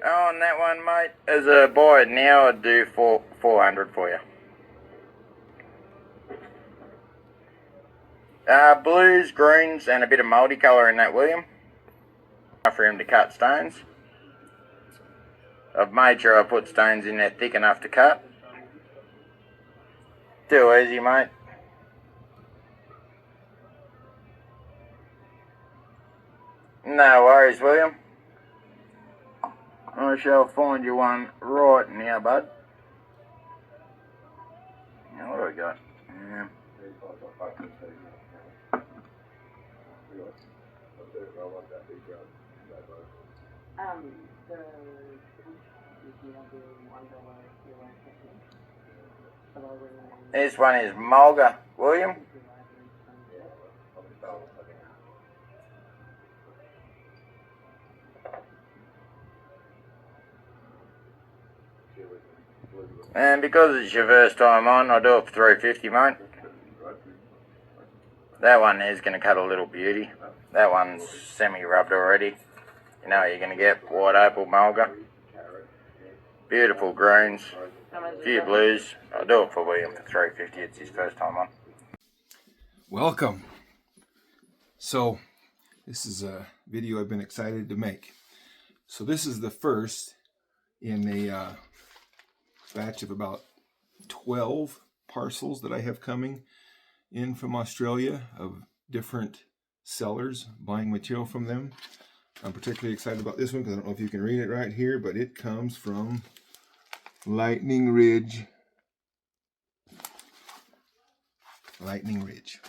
On that one, mate, as a buy it now, I'd do 400 for you. Blues, greens, and a bit of multicolour in that, William. For him to cut stones. I've made sure I put stones in there thick enough to cut. Too easy, mate. No worries, William. I shall find you one right now, bud. Now, what do we got? This one is Mulga, William. And because it's your first time on, I'll do it for 350, mate. That one is going to cut a little beauty. That one's semi-rubbed already. You know what you're going to get. White opal mulga. Beautiful greens. A few blues. I'll do it for William for 350. It's his first time on. Welcome. So, this is a video I've been excited to make. So this is the first in a batch of about 12 parcels that I have coming in from Australia of different sellers buying material from them. I'm particularly excited about this one because I don't know if you can read it right here, but it comes from Lightning Ridge. Lightning Ridge.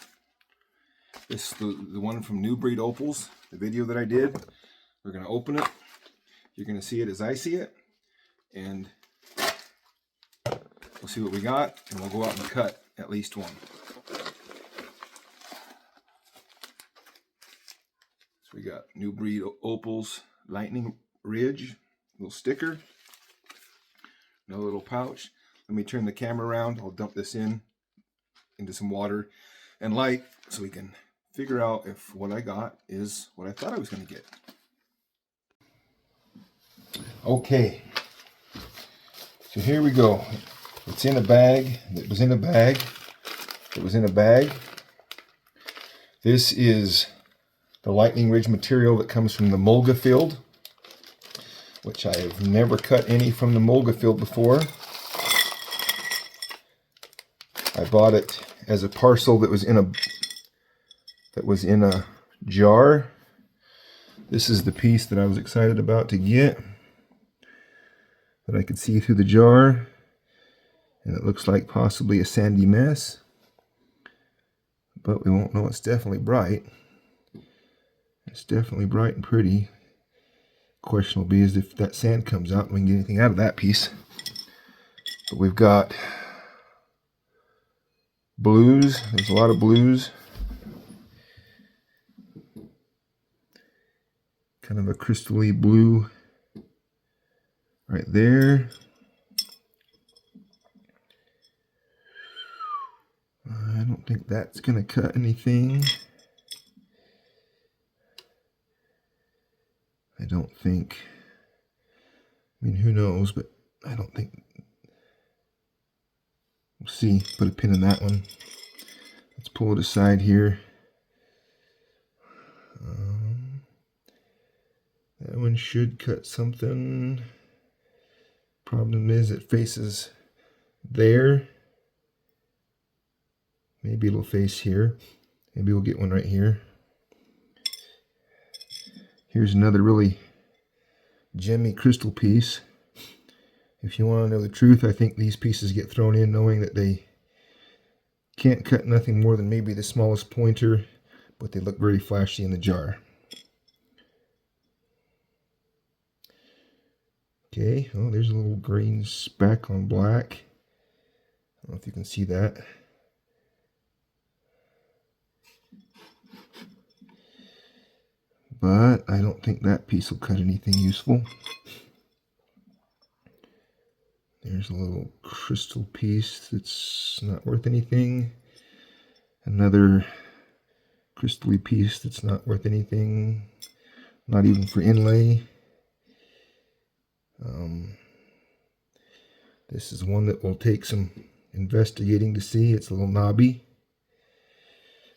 This is the one from New Breed Opals, the video that I did. We're going to open it. You're going to see it as I see it. And we'll see what we got, and we'll go out and cut at least one. So we got New Breed Opals Lightning Ridge, little sticker, no little pouch. Let me turn the camera around. I'll dump this into some water and light so we can figure out if what I got is what I thought I was going to get. Okay, so here we go. It's in a bag. It was in a bag. It was in a bag. This is the Lightning Ridge material that comes from the mulga field, which I have never cut any from the mulga field before. I bought it as a parcel that was in a jar. This is the piece that I was excited about to get, that I could see through the jar. And it looks like possibly a sandy mess, but we won't know. It's definitely bright. It's definitely bright and pretty. Question will be is if that sand comes out and we can get anything out of that piece. But we've got blues. There's a lot of blues. Kind of a crystally blue right there. I don't think that's going to cut anything. I don't think. I mean, who knows, but I don't think. We'll see. Put a pin in that one. Let's pull it aside here. That one should cut something. Problem is it faces there. Maybe it'll face here. Maybe we'll get one right here. Here's another really gemmy crystal piece. If you want to know the truth, I think these pieces get thrown in knowing that they can't cut nothing more than maybe the smallest pointer, but they look very flashy in the jar. Okay, oh, there's a little green speck on black. I don't know if you can see that. But I don't think that piece will cut anything useful. There's a little crystal piece that's not worth anything. Another crystally piece that's not worth anything. Not even for inlay. This is one that will take some investigating to see. It's a little knobby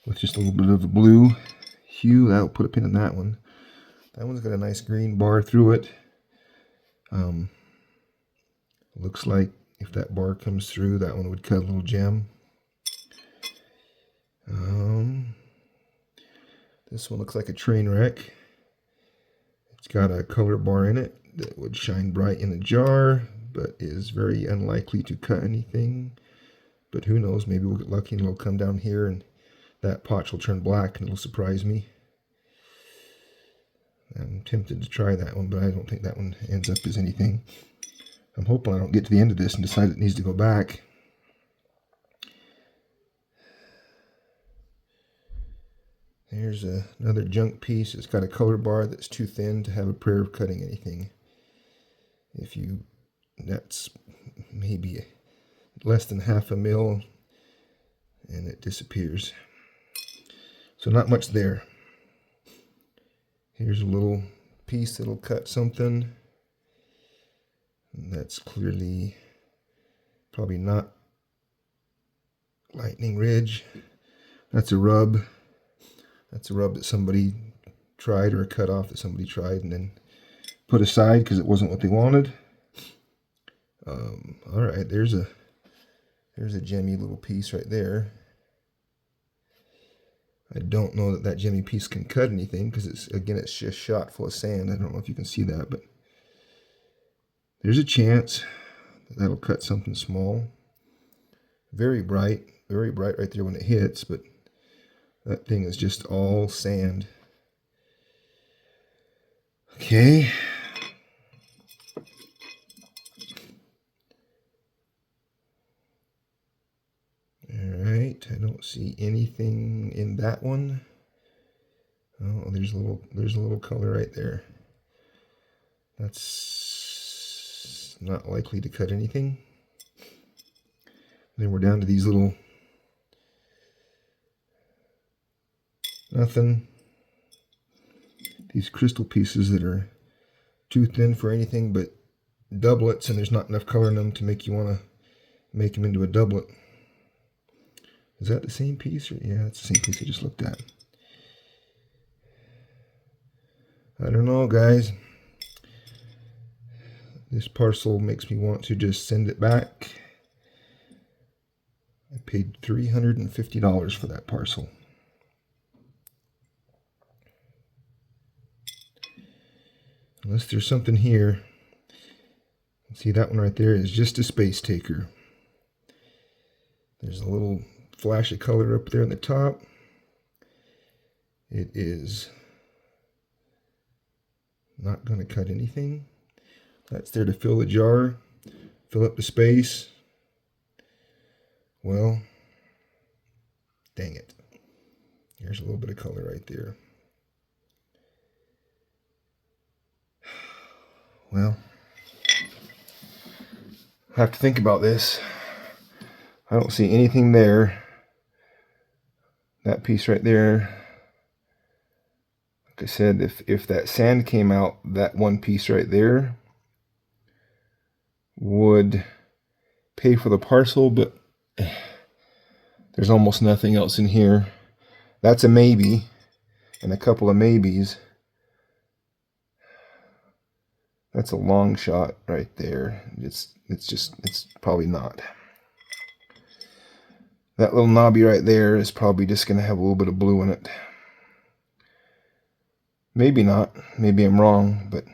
with just a little bit of a blue hue. That'll put a pin in that one. That one's got a nice green bar through it. Looks like if that bar comes through, that one would cut a little gem. This one looks like a train wreck. It's got a color bar in it that would shine bright in a jar, but is very unlikely to cut anything. But who knows, maybe we'll get lucky and it'll come down here and that potch will turn black and it'll surprise me. I'm tempted to try that one, but I don't think that one ends up as anything. I'm hoping I don't get to the end of this and decide it needs to go back. Here's another junk piece. It's got a color bar that's too thin to have a prayer of cutting anything. That's maybe less than half a mil, and it disappears. So not much there. Here's a little piece that'll cut something. That's clearly probably not lightning ridge. That's a rub. That's a rub that somebody tried, or a cut off that somebody tried and then put aside because it wasn't what they wanted. All right, there's a gemmy little piece right there. I don't know that that gemmy piece can cut anything because it's just shot full of sand. I don't know if you can see that, but there's a chance that that'll cut something small. Very bright right there when it hits, but that thing is just all sand. Okay. Alright, I don't see anything in that one. Oh, there's a little color right there. That's not likely to cut anything. Then we're down to these little nothing. These crystal pieces that are too thin for anything but doublets, and there's not enough color in them to make you want to make them into a doublet. Is that the same piece? Yeah, that's the same piece I just looked at. I don't know, guys. This parcel makes me want to just send it back. I paid $350 for that parcel. Unless there's something here. See, that one right there is just a space taker. There's a little flash of color up there in the top. It is not going to cut anything. That's there to fill the jar, fill up the space. Well, dang it. Here's a little bit of color right there. Well, I have to think about this. I don't see anything there. That piece right there, like I said, if that sand came out, that one piece right there would pay for the parcel, but there's almost nothing else in here. That's a maybe, and a couple of maybes. That's a long shot right there. It's probably not. That little knobby right there is probably just going to have a little bit of blue in it. Maybe not. Maybe I'm wrong, but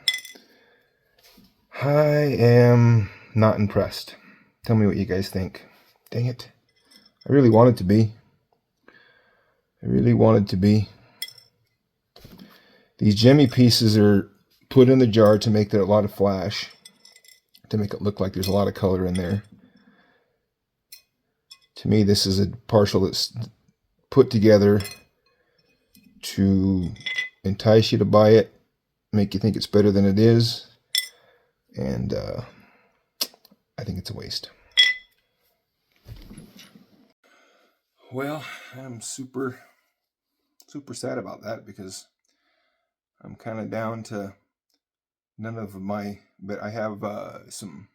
I am not impressed. Tell me what you guys think. Dang it. I really wanted to be. I really wanted to be. These gemmy pieces are put in the jar to make there a lot of flash, to make it look like there's a lot of color in there. To me, this is a parcel that's put together to entice you to buy it, make you think it's better than it is, and I think it's a waste. Well, I'm super sad about that because I'm kind of down to none of my, but I have some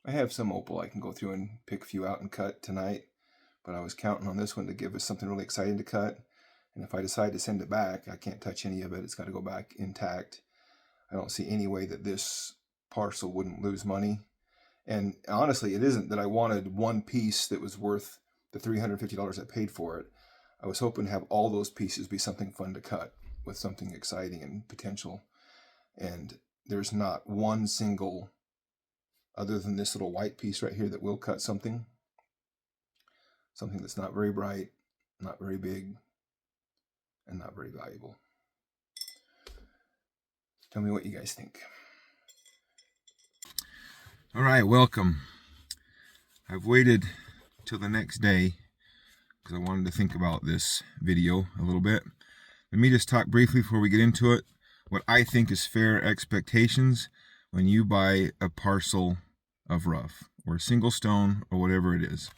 I have some opal I can go through and pick a few out and cut tonight, but I was counting on this one to give us something really exciting to cut. And if I decide to send it back, I can't touch any of it. It's got to go back intact. I don't see any way that this parcel wouldn't lose money. And honestly, it isn't that I wanted one piece that was worth the $350 I paid for it. I was hoping to have all those pieces be something fun to cut with something exciting and potential. And there's not one single, other than this little white piece right here, that will cut something that's not very bright, not very big, and not very valuable. Tell me what you guys think. All right, welcome. I've waited till the next day because I wanted to think about this video a little bit. Let me just talk briefly before we get into it what I think is fair expectations when you buy a parcel of rough or a single stone or whatever it is.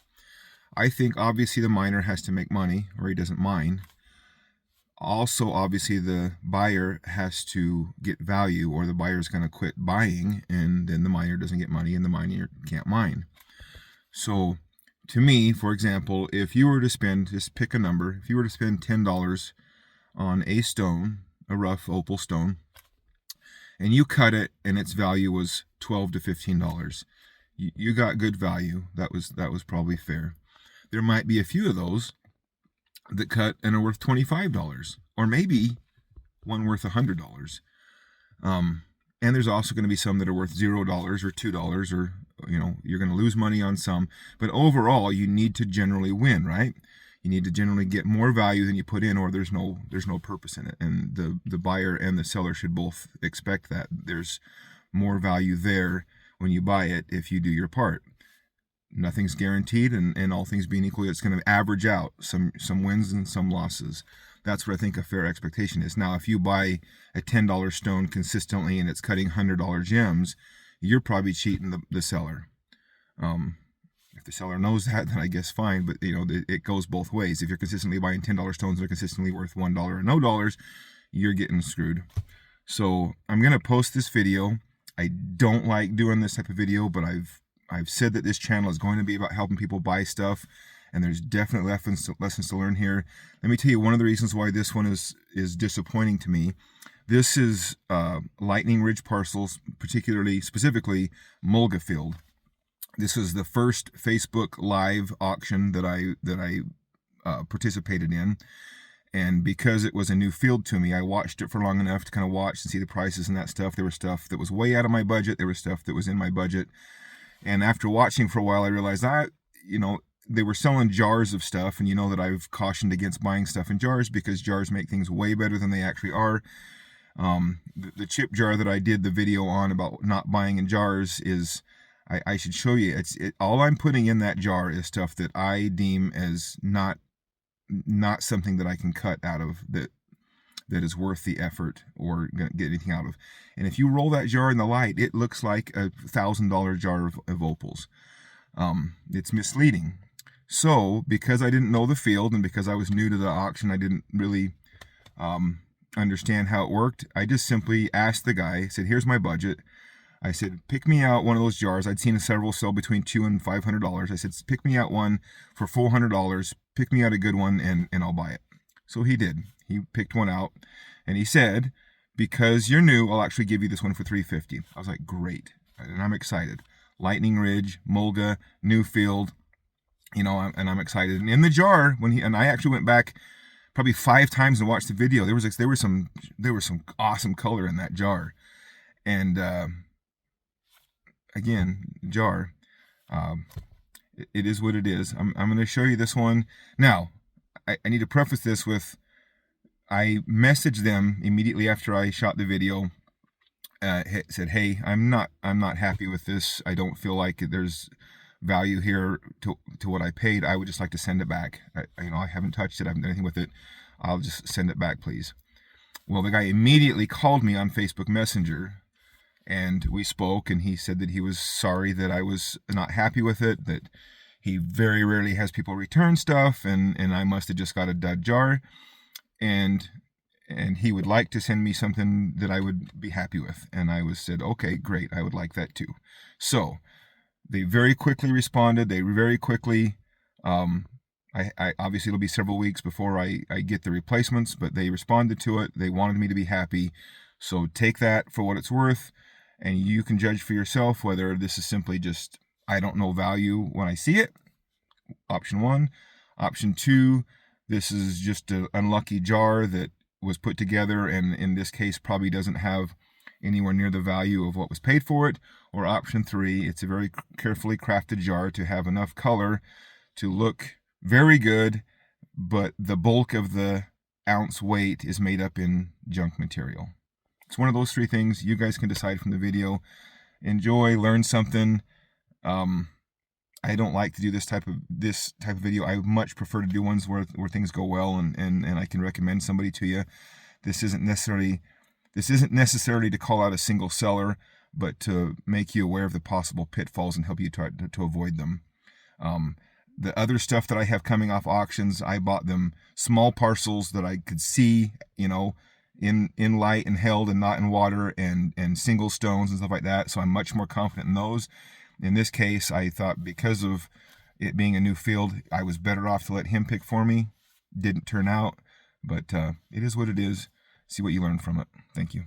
I think obviously the miner has to make money or he doesn't mine. Also, obviously, the buyer has to get value or the buyer's going to quit buying and then the miner doesn't get money and the miner can't mine. So, to me, for example, if you were to spend, just pick a number, if you were to spend $10 on a stone, a rough opal stone, and you cut it and its value was $12 to $15, you got good value. That was probably fair. There might be a few of those that cut and are worth $25, or maybe one worth $100. And there's also going to be some that are worth $0 or $2, or you're going to lose money on some. But overall, you need to generally win, right? You need to generally get more value than you put in, or there's no purpose in it. And the buyer and the seller should both expect that there's more value there when you buy it if you do your part. Nothing's guaranteed, and all things being equal, it's going to average out some wins and some losses. That's what I think a fair expectation is. Now, if you buy a $10 stone consistently and it's cutting $100 gems, you're probably cheating the seller. If the seller knows that, then I guess fine, but it goes both ways. If you're consistently buying $10 stones that are consistently worth $1 or no dollars, you're getting screwed. So I'm going to post this video. I don't like doing this type of video, but I've said that this channel is going to be about helping people buy stuff, and there's definitely lessons to learn here. Let me tell you one of the reasons why this one is disappointing to me. This is Lightning Ridge parcels, specifically Mulga Field. This is the first Facebook Live auction that I participated in, and because it was a new field to me, I watched it for long enough to kind of watch and see the prices and that stuff. There was stuff that was way out of my budget. There was stuff that was in my budget. And after watching for a while, I realized they were selling jars of stuff, and that I've cautioned against buying stuff in jars because jars make things way better than they actually are. The chip jar that I did the video on about not buying in jars is, I should show you. All I'm putting in that jar is stuff that I deem as not something that I can cut out of that is worth the effort or get anything out of. And if you roll that jar in the light, it looks like a $1,000 jar of opals. It's misleading. So because I didn't know the field and because I was new to the auction, I didn't really understand how it worked. I just simply asked the guy, I said, here's my budget. I said, pick me out one of those jars. I'd seen several sell between $200 and $500. I said, pick me out one for $400. Pick me out a good one and I'll buy it. So he did. He picked one out and he said, because you're new, I'll actually give you this one for $350. I was like, great. And I'm excited. Lightning Ridge, Mulga, new field, and I'm excited. And in the jar, and I actually went back probably 5 times and watched the video. There was some awesome color in that jar. And again, jar, it is what it is. I'm going to show you this one. Now, I need to preface this with, I messaged them immediately after I shot the video, said, hey, I'm not happy with this. I don't feel like there's value here to what I paid. I would just like to send it back. I haven't touched it. I haven't done anything with it. I'll just send it back, please. Well, the guy immediately called me on Facebook Messenger, and we spoke, and he said that he was sorry that I was not happy with it, that he very rarely has people return stuff, and I must have just got a dud jar, and he would like to send me something that I would be happy with. And I said, okay, great, I would like that too. So They very quickly responded. They very quickly, I obviously it'll be several weeks before I get the replacements, but they responded to it. They wanted me to be happy. So take that for what it's worth, and you can judge for yourself whether this is simply just, I don't know value when I see it. Option 1. Option 2, this is just an unlucky jar that was put together and in this case probably doesn't have anywhere near the value of what was paid for it. Or option 3, it's a very carefully crafted jar to have enough color to look very good, but the bulk of the ounce weight is made up in junk material. It's one of those 3 things. You guys can decide from the video. Enjoy, learn something. I don't like to do this type of video. I much prefer to do ones where things go well and I can recommend somebody to you. This isn't necessarily to call out a single seller, but to make you aware of the possible pitfalls and help you try to avoid them. The other stuff that I have coming off auctions, I bought them small parcels that I could see, in light and held and not in water, and single stones and stuff like that. So I'm much more confident in those. In this case, I thought because of it being a new field, I was better off to let him pick for me. Didn't turn out, but it is what it is. See what you learn from it. Thank you.